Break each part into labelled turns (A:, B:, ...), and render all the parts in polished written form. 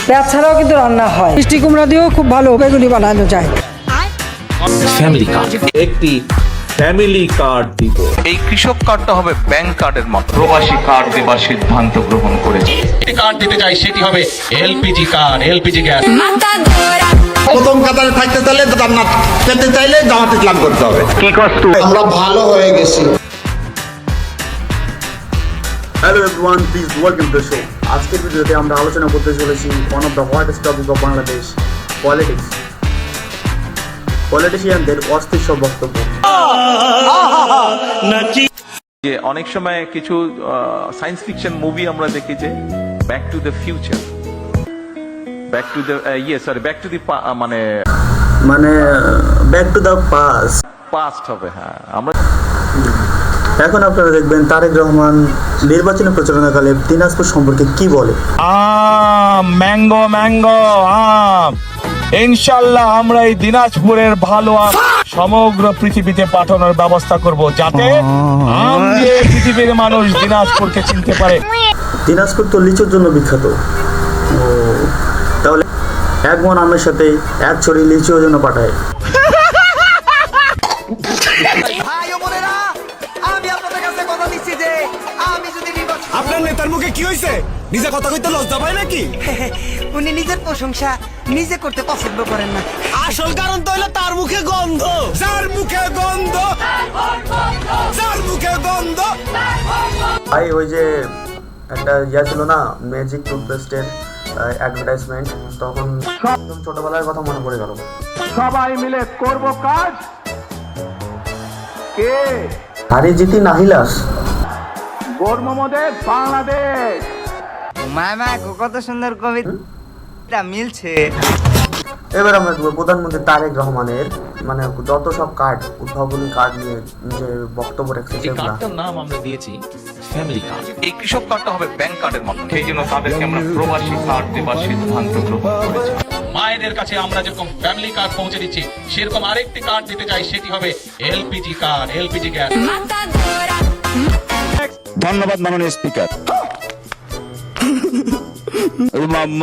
A: পেঁয়াজ ছাড়াও কিন্তু রান্না হয়। মিষ্টি কুমড়া দিয়েও খুব ভালো বেগুনি বানানো যায়।
B: ফ্যামিলি কার্ড,
C: একটি ফ্যামিলি কার্ড দিব।
B: এই কৃষক কার্ডটা হবে ব্যাংক কার্ডের মতো। প্রবাসী কার্ড দেবার সিদ্ধান্ত গ্রহণ করেছে।
D: একটি কার্ড দিতে চাই, সেটি হবে এলপিজি কার্ড, এলপিজি গ্যাস।
E: প্রথম কাতারে থাকতে চাইলে জান্নাত পেতে চাইলে জামাত ইসলাম করতে হবে। কি কষ্ট আমরা ভালো হয়ে গেছি।
F: Hello everyone, please welcome to the show. আজকের ভিডিওতে আমরা আলোচনা করতে চলেছি one of the hottest topic of Bangladesh, politics. পলিটিশিয়ানদের অস্থির সব বক্তব্য।
C: যে অনেক সময় কিছু সায়েন্স ফিকশন মুভি আমরা দেখি যে back to the future, back to the back to the মানে
F: back to the past
C: past হবে। হ্যাঁ, আমরা
F: এখন আপনারা দেখবেন তারেক রহমান নির্বাচনী প্রচারণাকালে দিনাজপুর সম্পর্কে কি বলে।
D: ম্যাঙ্গো ম্যাঙ্গো আম, ইনশাল্লাহ আমরা এই দিনাজপুরের ভালো আম সমগ্র পৃথিবীতে পাঠানোর ব্যবস্থা করব, যাতে আম দিয়ে পৃথিবীর মানুষ দিনাজপুরকে চিনতে পারে।
F: দিনাজপুর তো লিচুর জন্য বিখ্যাত। তাহলে এক মন আমের সাথে এক ছড়ি লিচুর জন্য পাঠায়।
G: আপনার নেতার মুখে কি হয়েছে? নিজে কথা কইতে লজ্জা পায় নাকি?
H: উনি নিজের প্রশংসা নিজে করতে পছন্দ করেন না।
G: আসল কারণ তো হলো তার মুখে গন্ধ। যার মুখে গন্ধ, যার মুখে গন্ধ।
F: ভাই ওই যে একটা ছিল না, ম্যাজিক টুথপেস্টের অ্যাডভার্টাইজমেন্ট, তখন একদম ছোটবেলার কথা মনে পড়ে গেল।
D: সবাই মিলে করব কাজ, কে
F: হারি জিতি নাহিলাস
D: গোরমোমদের বাংলাদেশ।
H: মামা কত সুন্দর কবিতা মিলছে।
F: এবার আমরা দেখব প্রধানমন্ত্রী তারেক রহমানের যত সব কার্ড, উদ্ভাবনী কার্ড নিয়ে যে বক্তব্য রাখছে
B: এই
F: সেগুলা।
B: কার্ডটার নাম আমরা দিয়েছি ফ্যামিলি কার্ড। এই কৃষক কার্ডটা হবে ব্যাংক কার্ডের মতো। সেই জন্য তাদেরকে আমরা প্রবাসী কার্ড দেবার সিদ্ধান্ত গ্রহণ করেছি।
D: মায়েদের কাছে আমরা যেরকম ফ্যামিলি কার্ড পৌঁছে দিচ্ছি, সেরকম আরেকটি কার্ড দিতে চাই, সেটি হবে এলপিজি কার্ড, এলপিজি গ্যাস।
G: ধন্যবাদ মাননীয় স্পিকার,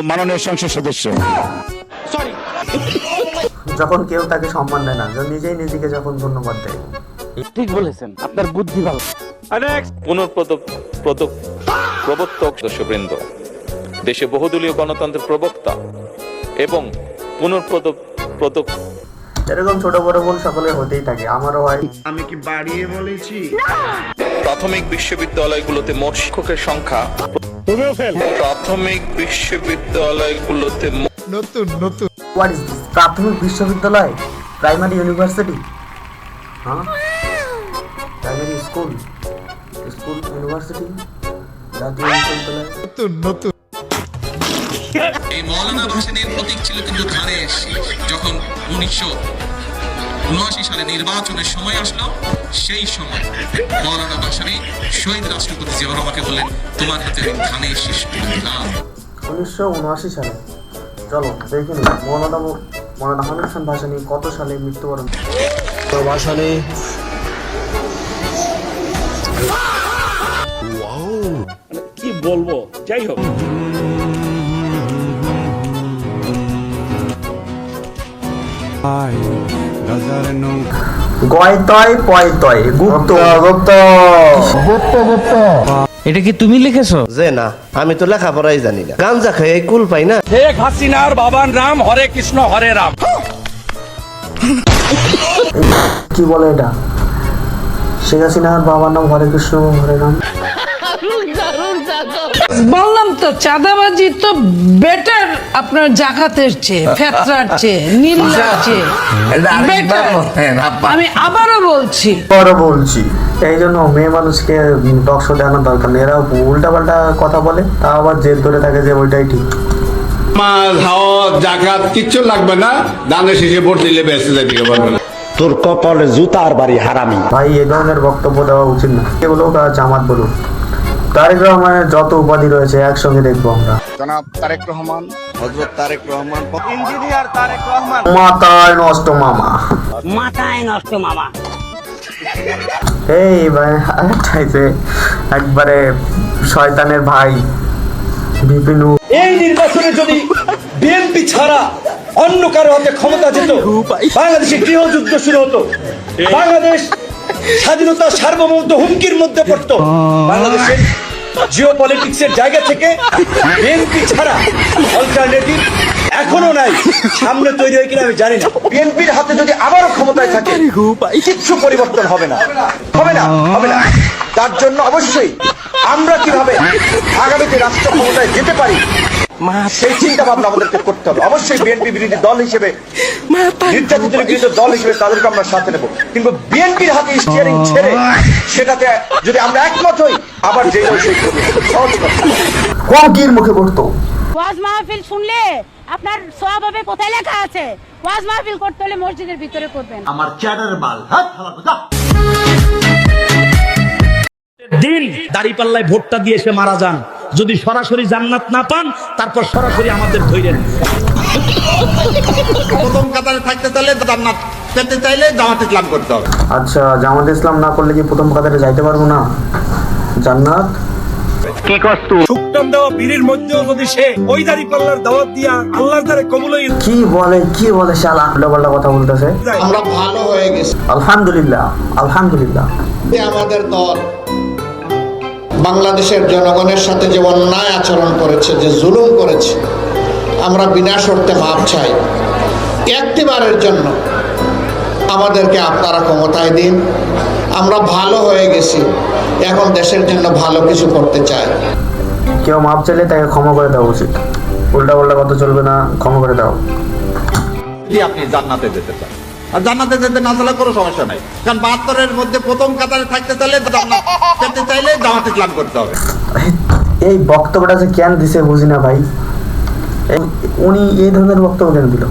G: মাননীয় সংসদ সদস্য।
F: যখন কেউ তাকে সম্মান দেয় না, নিজেই নিজেকে যখন ধন্যবাদ দেয়।
G: ঠিক বলেছেন, আপনার বুদ্ধি ভালো।
C: প্রবর্তক সদস্যবৃন্দ, দেশে বহুদলীয় গণতন্ত্রের প্রবক্তা এবং পুনঃপ্রদক
F: এরকম ছোট বড় ভুল সকলে হতেই থাকে, আমারও হয়।
E: আমি কি বাড়িয়ে বলেছি?
C: প্রাথমিক বিশ্ববিদ্যালয়গুলোতে মোট শিক্ষকের সংখ্যা, প্রাথমিক বিশ্ববিদ্যালয়গুলোতে
F: হোয়াট ইজ দিস? প্রাথমিক বিশ্ববিদ্যালয়, প্রাইমারি ইউনিভার্সিটি, হ্যাঁ, প্রাইমারি স্কুল, ইউনিভার্সিটি, জাতীয় বিশ্ববিদ্যালয়।
D: এই মৌলানা ভাসানীর প্রতীক ছিল কিন্তু ধানের শীষ। যখন 1979 সালে নির্বাচনের সময় আসলো, সেই সময় মৌলানা ভাসানী শহীদ রাষ্ট্রপতি জিয়াউর রহমানকে বললেন, তোমার হাতে আমি ধানের শীষ তুলে দিলাম।
F: 1979 সালে। চলো দেখে নিই মৌলানা হামিদ খান ভাসানী কত সালে মৃত্যুবরণ।
G: ভাসানী
I: কি বলবো, যাই হোক।
F: গয়তয় পয়তয় গুপ্ত গুপ্ত।
G: এটা কি তুমি লিখেছো?
E: যে না, আমি তো লেখাপড়াই জানি না, গাঞ্জা খেয়ে কুল পাই না।
I: শেখ হাসিনার বাবার নাম হরে কৃষ্ণ হরে রাম।
F: কি বলে এটা? শেখ হাসিনার বাবার নাম হরে কৃষ্ণ হরে রাম।
A: বললাম তো চাঁদাবাজি তো বেটার আপনার জাকাতের চেয়ে, ফেতরার চেয়ে, নীলার চেয়ে বেটার। আমি আবারও বলছি,
F: এই জন্য মেয়ে মানুষকে দক্ষ দেওয়ানোর দরকার নেই। এরা উল্টা পাল্টা কথা বলে, তা আবার জেদ ধরে থাকে যে ওইটাই ঠিক।
E: জাকাত কিচ্ছু লাগবে না, দানের শেষে ভোট দিলে বেঁচে যাবে পারবে না। তোর কপালে জুতার বাড়ি হারামি।
F: ভাই এই ধরনের বক্তব্য দেওয়া উচিত না। কে বলুক আর জামাত বলুক, তারেক রহমানের যত উপাধি রয়েছে একসঙ্গে দেখবো আমরা।
E: জনাব তারেক রহমান, হযরত তারেক রহমান,
H: ইঞ্জিনিয়ার তারেক রহমান।
F: মাথায় নষ্ট মামা,
H: মাথায় নষ্ট মামা।
F: এই ভাই একবারে শয়তানের ভাই বিপিনু।
I: এই নির্বাচনে যদি
G: ছাড়া অন্য কারো হাতে ক্ষমতা যেত, বাংলাদেশে গৃহযুদ্ধ শুরু হতো, বাংলাদেশ স্বাধীনতা সার্বভৌমত্ব হুমকির মধ্যে পড়তো। বাংলাদেশের জিও পলিটিক্সের জায়গা থেকে বিএনপি ছাড়া অল্টারনেটিভ এখনো নাই, সামনে তৈরি হয় কিনা আমি জানি না। বিএনপির হাতে যদি আবারও ক্ষমতায় থাকে কিচ্ছু পরিবর্তন হবে না, হবে না, হবে না। তার জন্য অবশ্যই আমরা কিভাবে আগামীতে রাষ্ট্র ক্ষমতায় যেতে পারি সেই চিন্তা ভাবনা আমাদেরকে করতে হবে। অবশ্যই বিএনপি বিরোধী দল হিসেবে, নির্যাতিতের বিরোধী দল হিসেবে তাদেরকে আমরা সাথে নেব, কিন্তু বিএনপির হাতে স্টিয়ারিং ছেড়ে সেটাতে যদি আমরা একমত হই, আবার যে সেই সহজ কথা কোকির মুখে পড়তো।
J: ওয়াজ মাহফিল শুনলে আপনার সওয়াব হবে, কোথায় লেখা আছে? ওয়াজ মাহফিল করতে হলে মসজিদের ভিতরে করবেন।
E: আমার চ্যাটার বাল হাত হালা
I: দিন দাঁড়িপাল্লায় ভোটটা দিয়ে এসে মারা যান, যদি সরাসরি জান্নাত না পান তারপর সরাসরি আমাদের ধইরেন।
E: প্রথম কাতারে থাকতে চাইলে জান্নাত পেতে চাইলে জামাত ইসলাম করতে হবে।
F: আচ্ছা, জামাত ইসলাম না করলে কি প্রথম কাতারে যাইতে পারবো না জান্নাত?
D: শুকটান দেওয়া বীরের মধ্যেও যদি সে ওই দাঁড়িপাল্লার দাওয়াত দিয়া আল্লাহর দ্বারে কবুল হয়ে
F: কি বলে শালা উল্টাপাল্টা কথা বলতেছে।
E: আমরা ভালো হয়ে গেছি,
F: আলহামদুলিল্লাহ, আলহামদুলিল্লাহ।
E: আমাদের দল বাংলাদেশের জনগণের সাথে যে অন্যায় আচরণ করেছে, যে জুলুম করেছে, আমরা বিনা শর্তে মাপ চাই। একটিবারের জন্য আমাদেরকে আপনারা ক্ষমতায় দিন, আমরা ভালো হয়ে গেছি, এখন দেশের জন্য ভালো কিছু করতে চাই।
F: কেউ মাপ চাইলে তাকে ক্ষমা করে দেওয়া উচিত, উল্টা পাল্টা কথা চলবে না, ক্ষমা করে দাও।
E: যদি আপনি জান্নাতে যেতে চান, আর জান্নাতে যেতে না চাইলে কোনো সমস্যা নাই, কারণ 72-এর মধ্যে প্রথম কাতারে থাকতে চাইলে জান্নাত পেতে চাইলে জামাত ইসলাম করতে হবে।
F: এই বক্তব্যটা যে কেন দিছে বুঝি না ভাই, উনি এই ধরনের বক্তব্য কেন দিল?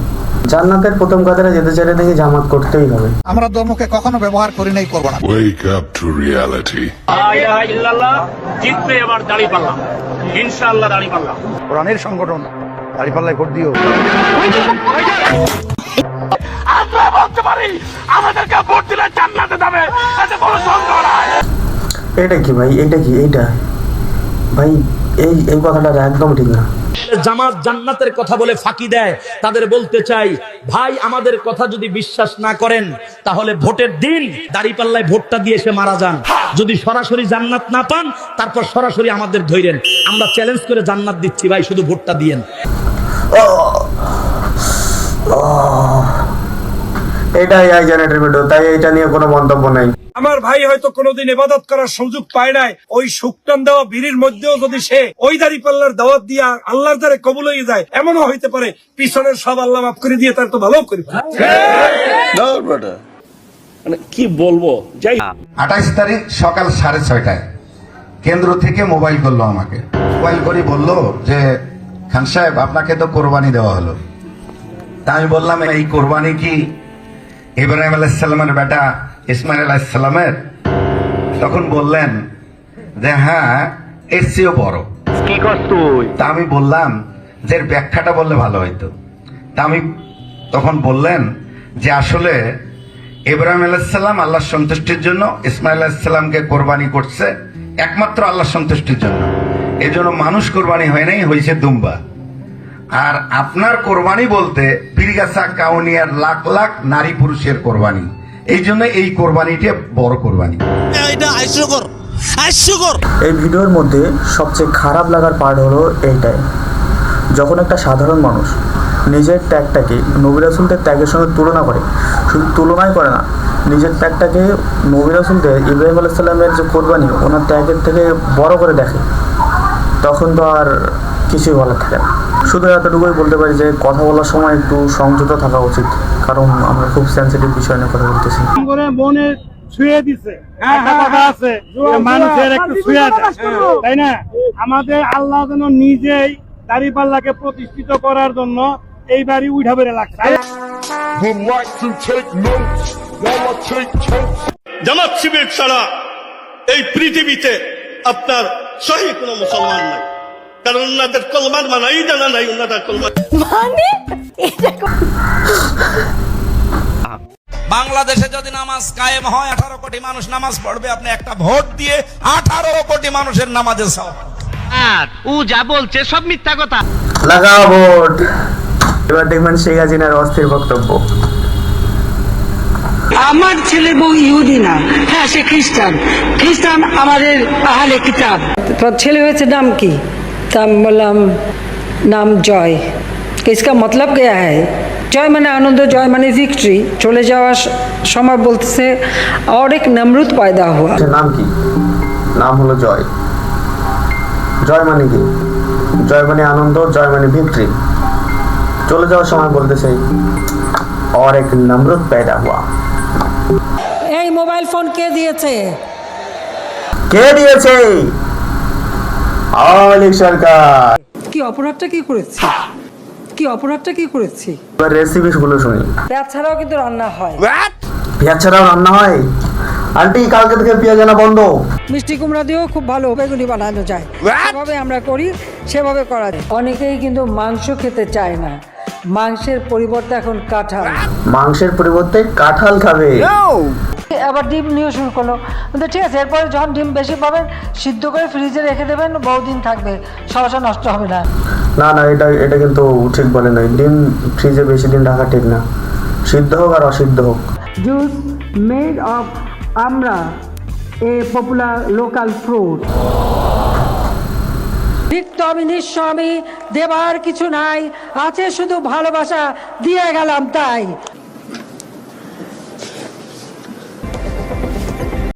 F: জান্নাতের প্রথম কাতারে যেতে চাইলে দেখি জামাত করতেই হবে।
E: আমরা ধর্মকে কখনো ব্যবহার করি নাই, করবো না।
K: Wake up to reality.
I: জিতবে এবার দাঁড়িপাল্লা, ইনশাআল্লাহ দাঁড়িপাল্লা।
E: কোরআনের সংগঠন দাঁড়িপাল্লায় ভোট দিও।
I: আমরা বলতে পারি আমাদেরকে ভোট দিলে জান্নাতে যাবে, এতে কোনো সন্দেহ নাই।
F: এটা কি ভাই, এটা কি, এইটা ভাই এই কথাটা একদম ঠিক না।
I: জামাত জান্নাতের কথা বলে ফাঁকি দেয়, তাদের বলতে চাই ভাই আমাদের কথা যদি বিশ্বাস না করেন তাহলে ভোটের দিন দাঁড়িপাল্লায় ভোটটা দিয়ে এসে মারা যান, যদি সরাসরি জান্নাত না পান তারপর সরাসরি আমাদের ধইরেন। আমরা চ্যালেঞ্জ করে জান্নাত দিচ্ছি ভাই, শুধু ভোটটা দিয়েন।
F: এটাই জেনারেটর ভিডিও, তাই এটা নিয়ে কোনো মন্তব্য নাই।
D: আমার ভাই হয়তো কোনোদিন ইবাদত করার সুযোগ পায় নাই, ওই শুকটান দেওয়া বীরের মধ্যেও যদি সে ওই দাঁড়িপাল্লার দাওয়াত দিয়া আল্লাহর দ্বারে কবুল হয়ে যায়, এমনও হইতে পারে পিছনের সব আল্লাহ মাফ করে দিয়ে তার তো ভালো করে।
I: মানে কি বলবো, যাই
L: 28 তারিখ সকাল 6:30টায় কেন্দ্র থেকে মোবাইল করলো আমাকে, মোবাইল করে বললো যে খান সাহেব আপনাকে তো কোরবানি দেওয়া হলো। তা আমি বললাম এই কোরবানি কি ইব্রাহিম আলাইহিস সালামের বেটা ইসমাইল আলাইহিস সালামের? তখন বললেন যে হ্যাঁ, এর চেয়েও বড়। কি করছ তুই? তা আমি বললাম যে এর ব্যাখ্যাটা বললে ভালো হইতো। তা আমি তখন বললেন যে আসলে ইব্রাহিম আলাইহিস সালাম আল্লাহর সন্তুষ্টির জন্য ইসমাইল আলাইহিস সালামকে কোরবানি করছে একমাত্র আল্লাহর সন্তুষ্টির জন্য, এজন্য মানুষ কোরবানি হয় নাই, হয়েছে দুম্বা। আর আপনার কোরবানি বলতে পীরগাছা কাউনিয়ার লাখ লাখ নারী পুরুষের কোরবানি, এই জন্য এই কোরবানিটা বড় কোরবানি।
F: এই ভিডিওর মধ্যে সবচেয়ে খারাপ লাগার পার্ট হলো এইটাই, যখন একটা সাধারণ মানুষ নিজের ত্যাগটাকে নবী রাসূলদের ত্যাগের সঙ্গে তুলনা করে, শুধু তুলনাই করে না, নিজের ত্যাগটাকে নবী রাসূলদের ইব্রাহিম আলাইহিস সালামের যে কোরবানি ওনার ত্যাগের থেকে বড় করে দেখে, তখন তো আর কিছুই বলার থাকে না। শুধু এতটুকুই বলতে পারি যে কথা বলার সময় একটু সংযত থাকা উচিত, কারণ আমরা খুব সেন্সিটিভ বিষয় নিয়ে কথা বলতেছি।
D: মনে ছুঁয়ে দিছে কথা আছে, মানুষের একটু ছুঁয়ে দেয়, তাই না? আমাদের আল্লাহ যেন নিজেই দাঁড়িপাল্লাকে প্রতিষ্ঠিত করার জন্য এইবারই উঠা বেড়ে লাগছে।
G: জামাত শিবির ছাড়া এই পৃথিবীতে আপনার সহি কোন মুসলমান নাই, কারণ ওনাদের কলমার মানাই জানা নাই, ওনাদের কলমা।
I: বাংলাদেশে যদি নামাজ কায়েম হয় 18 কোটি মানুষ নামাজ পড়বে, আপনি একটা ভোট দিয়ে 18 কোটি মানুষের নামাজের সওয়াব।
H: ও যা বলছে সব মিথ্যা কথা।
F: লাগাও ভোট। এবার দেখবেন শেখ হাসিনার অস্থির বক্তব্য।
A: আমার ছেলে বউ ইহুদি না, হ্যাঁ সে খ্রিস্টান, খ্রিস্টান আমাদের আহলে কিতাব।
M: তোর ছেলে হয়েছে নাম কি? তা আমি বললাম নাম জয়। इसका मतलब क्या है? জয় মানে আনন্দ, জয় মানে ভিক্টরি। চলে যাওয়ার সময় বলতেছে और एक नमरूद पैदा हुआ।
F: নাম কি? নাম হলো জয়। জয় মানে কি? জয় মানে আনন্দ, জয় মানে ভিক্টরি। চলে যাওয়ার সময় বলতেছে और एक नमरूद पैदा हुआ।
M: এই মোবাইল ফোন কে দিয়েছে?
F: কে দিয়েছে? আওয়ামী লীগ সরকার।
M: কি অপরাধটা কি করেছি? কি অপরাধটা কি করেছি?
F: এবার রেসিপি গুলো শুনি।
M: পেঁয়াজ ছাড়াও কিন্তু রান্না হয়।
F: পেঁয়াজ ছাড়াও রান্না হয়? আন্টি কালকে থেকে পেঁয়াজ আনা বন্ধ।
M: মিষ্টি কুমড়া দিয়েও খুব ভালো বেগুনি বানানো যায়, সেভাবে আমরা করি, সেভাবে করা যায়। অনেকেই কিন্তু মাংস খেতে চায় না, মাংসের পরিবর্তে এখন কাঁঠাল।
F: মাংসের পরিবর্তে কাঁঠাল খাবে।
M: আবার ডিম নিয়ে শুরু করলো। কিন্তু ঠিক আছে, এরপরে যখন ডিম বেশি পাবেন সিদ্ধ করে ফ্রিজে রেখে দেবেন, বহুদিন থাকবে, সমস্যা নষ্ট হবে না।
F: না না, এটা কিন্তু ঠিক বলে নাই। ডিম ফ্রিজে বেশি দিন রাখা ঠিক না, সিদ্ধ হোক আর অসিদ্ধ হোক।
M: জুস মেড অফ আমরা, এ পপুলার লোকাল ফ্রুট। নিত্য আমি নিঃস্ব, আমি দেবার কিছু নাই, আছে শুধু ভালোবাসা, দিয়ে গেলাম তাই।